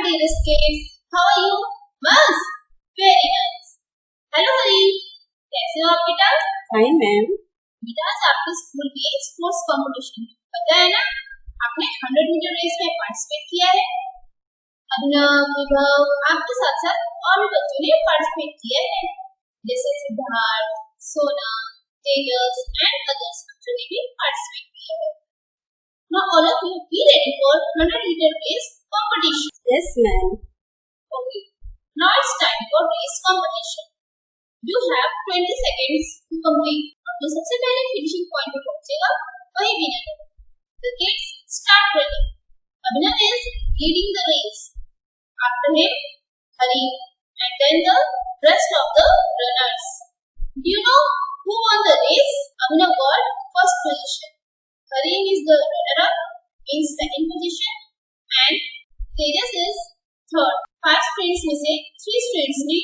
dearest kids. How are you? Must. Very nice. Hello हरी, कैसे हो आप बेटा? Fine ma'am. बेटा आज आपके स्कूल की स्पोर्ट्स कंपटीशन है, पता है ना? आपने 100 मीटर रेस में पार्टिसिपेट किया है। अभिनव, विभव, आपके साथ साथ और भी बच्चों ने पार्टिसिपेट किया है, जैसे सिद्धार्थ, सोना, तेजस एंड अदर्स बच्चों ने भी पार्टिसिपेट किया है। Now all of you be ready for 100 meter race competition. Yes ma'am. Okay. Now it's time for race competition. You have 20 seconds to complete. तो सबसे पहले फिनिशिंग पॉइंट पे पहुंचेगा वही विनर है। The kids start running. Abhinav is leading the race. After him, Hari, and then the rest of the runners. Do you know who won the race? Abhinav got first position. Hari is the runner-up in second position and Tejas is third. 5 students में से 3 students ने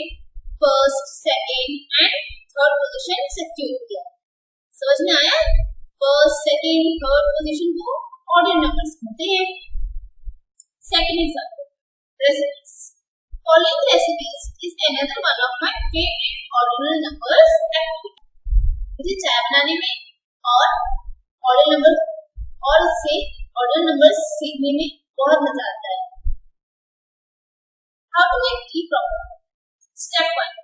first, second and third position secure किया। समझ में आया? First, second, third position को ordinal numbers कहते हैं। Second example, recipes. Following recipes is another one of my favorite ordinal numbers activity. मुझे चाय बनाने में और ऑर्डर नंबर और इससे ऑर्डर नंबर सीखने में बहुत मजा आता है। How to make tea proper? Step 1.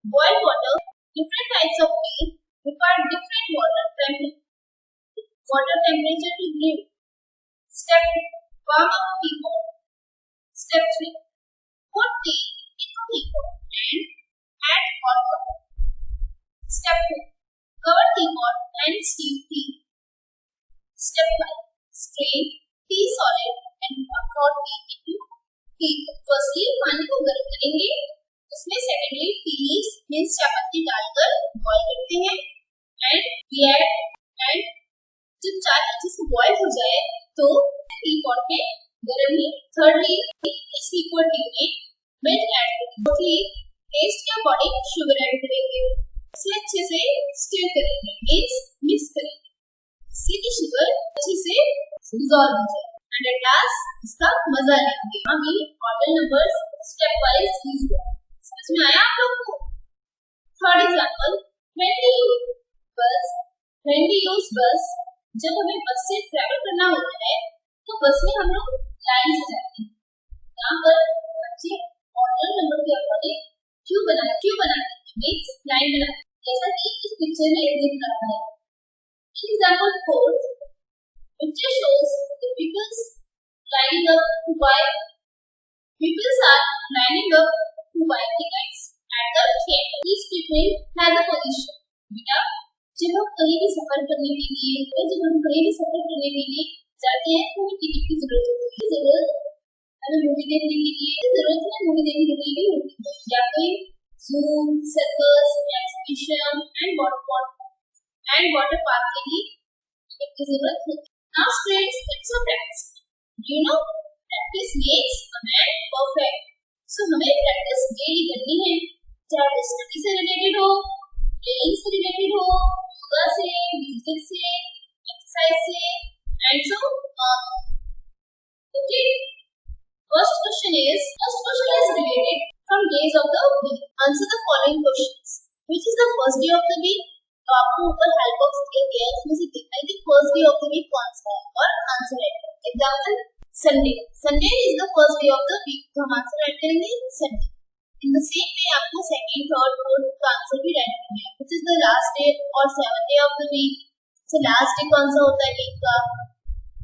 Boil water. Different types of tea require different water temperature to brew. Step 2. Warm up teapot. Step 3. Put tea into teapot and add hot water. Step 4. Cover teapot and steam tea. Step 5. Strain tea solid and put hot tea into tea. Firstly, पानी को गर्म करेंगे, उसमें secondly tea leaves means चाय पत्ती डालकर boil करते हैं एंड जब चाय अच्छे से बॉईल हो जाए तो टी पॉट में गर्म ही थर्डली इस लिक्विड टी में मिल्क ऐड करेंगे। फोर्थली टेस्ट के अकॉर्डिंग शुगर ऐड करेंगे, उसे अच्छे से स्टिर करेंगे मींस मिक्स करेंगे, इससे कि शुगर अच्छे से डिसॉल्व हो जाए एंड एट लास्ट इसका मजा लेंगे। अभी order numbers step wise use हुआ, समझ में आया आप लोग को? Third example, when we use bus, जब हमें बस से ट्रैवल करना होता है तो बस में हम लोग लाइन से जाते हैं। यहाँ पर बच्चे ऑर्डर नंबर के अकॉर्डिंग क्यों बनाते हैं मींस लाइन बनाते हैं, जैसा कि इस पिक्चर में दिख रहा है। Example 4. Picture shows the peoples lining up to buy. Peoples are lining up to buy tickets at the theater. Each people has a position. बेटा, जब हम कहीं भी सफर करने के लिए जाते हैं तो हमें टिकट की जरूरत हमें मूवी देखने के लिए मूवी देखने के लिए भी होती है, या कोई जू, circus, exhibition and water park के लिए टिकट की जरूरत होती है। Now students, it's a practice. You know, practice makes a man perfect. So हमें practice डेली करनी है, चाहे स्टडी से रिलेटेड हो, प्लेइंग से रिलेटेड हो, योगा से, म्यूजिक से, एक्सरसाइज से, and so on. Okay. First question is related from days of the week. Answer the following questions. Which is the first day of the week? तो आपको ऊपर हेल्प बॉक्स दिया गया है, इसमें से देखना है कि first day of the week कौन सा है और आंसर ऐड करें। Example Sunday is the first day of the week, तो हम आंसर ऐड करेंगे Sunday. In the same way आपको सेकंड, थर्ड, फोर्थ का आंसर भी ऐड करना है। Which is the last day और seventh day of the week, तो लास्ट डे कौन सा होता है वीक का।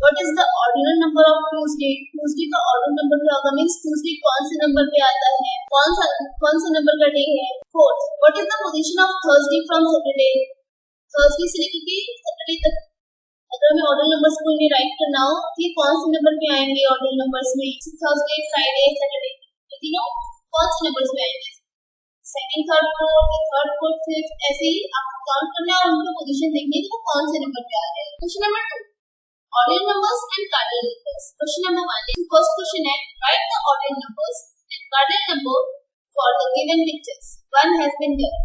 What is the ordinal number of Tuesday, Tuesday का ऑर्डिनल नंबर क्या होगा मींस ट्यूसडे कौन से नंबर पे आता है, कौन सा नंबर का डे है। Fourth, what is the position of Thursday from Saturday, Thursday से लेकर सैटरडे तक अगर हमें ऑर्डर नंबर्स को इन्हें राइट करना हो तो ये कौन से नंबर पे आएंगे ऑर्डर नंबर्स में, थर्सडे, फ्राइडे, सैटरडे, तो तीनों कौन से नंबर्स में आएंगे, सेकंड, थर्ड, फोर्थ, फिफ्थ, ऐसे ही आपको काउंट करना है और उनका पोजीशन देखने की वो कौन से नंबर पे आ रहे हैं। Question number 2, order numbers and cardinal numbers. Question number 1 first question है, write the order numbers and cardinal number for the given pictures. One has been given,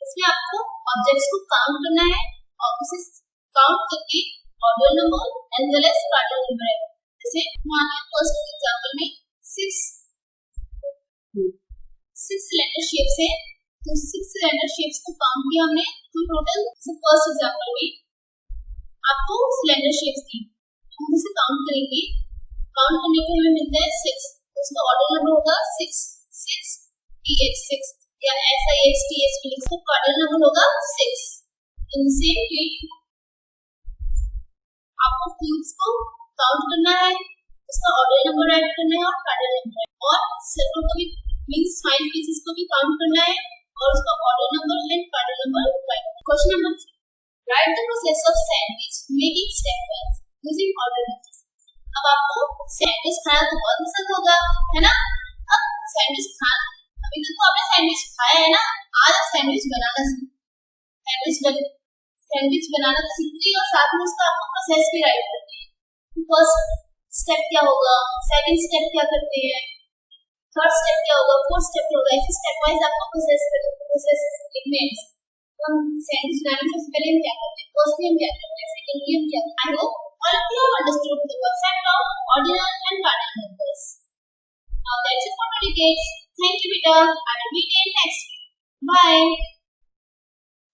इसमें आपको ऑब्जेक्ट्स को काउंट करना है और उसे काउंट करके order number as well as cardinal number है। जैसे मान लीजिए फर्स्ट एग्जांपल में 6 सिलेंडर शेप्स है, तो 6 सिलेंडर शेप्स को काउंट किया हमने, तो टोटल फर्स्ट एग्जांपल में आपको सिलेंडर शेप्स दी, हम उसे काउंट करेंगे। काउंट करने पे हमें मिलता है 6, तो उसका ऑर्डर नंबर होगा 6 6 TH 6 या SIX TH भी लिख सकते हो, ऑर्डर नंबर होगा 6। इन सेम वे आपको क्यूब्स को काउंट करना है, उसका ऑर्डर नंबर ऐड करना है और कार्डल नंबर, और सर्कल को भी मींस स्माइल फेसेस को भी काउंट करना है और उसका order number and cardinal number write. Question number 3, write the process of sandwich making step wise using order numbers. अब आपको सैंडविच खाना तो बहुत पसंद होगा, है ना? अब सैंडविच खाना, अभी तक तो आपने सैंडविच खाया है ना, आज आप सैंडविच बनाना सीखो। सैंडविच बनाना तो सीखते हैं और साथ में उसका आपको प्रोसेस भी राइट करते हैं। फर्स्ट स्टेप क्या होगा, सेकंड स्टेप क्या करते हैं, थर्ड स्टेप क्या होगा, फोर्थ स्टेप क्या होगा, ऐसे स्टेप वाइज आपको प्रोसेस लिखने हैं। हम सैंडविच बनाने से पहले हम क्या करते हैं, फर्स्टली हम क्या करते हैं, सेकंडली हम क्या करते हैं। I hope all of you have understood the concept of ordinal and cardinal numbers. Now that's it for today, kids. Thank you, Beta. I will meet you next week. Bye.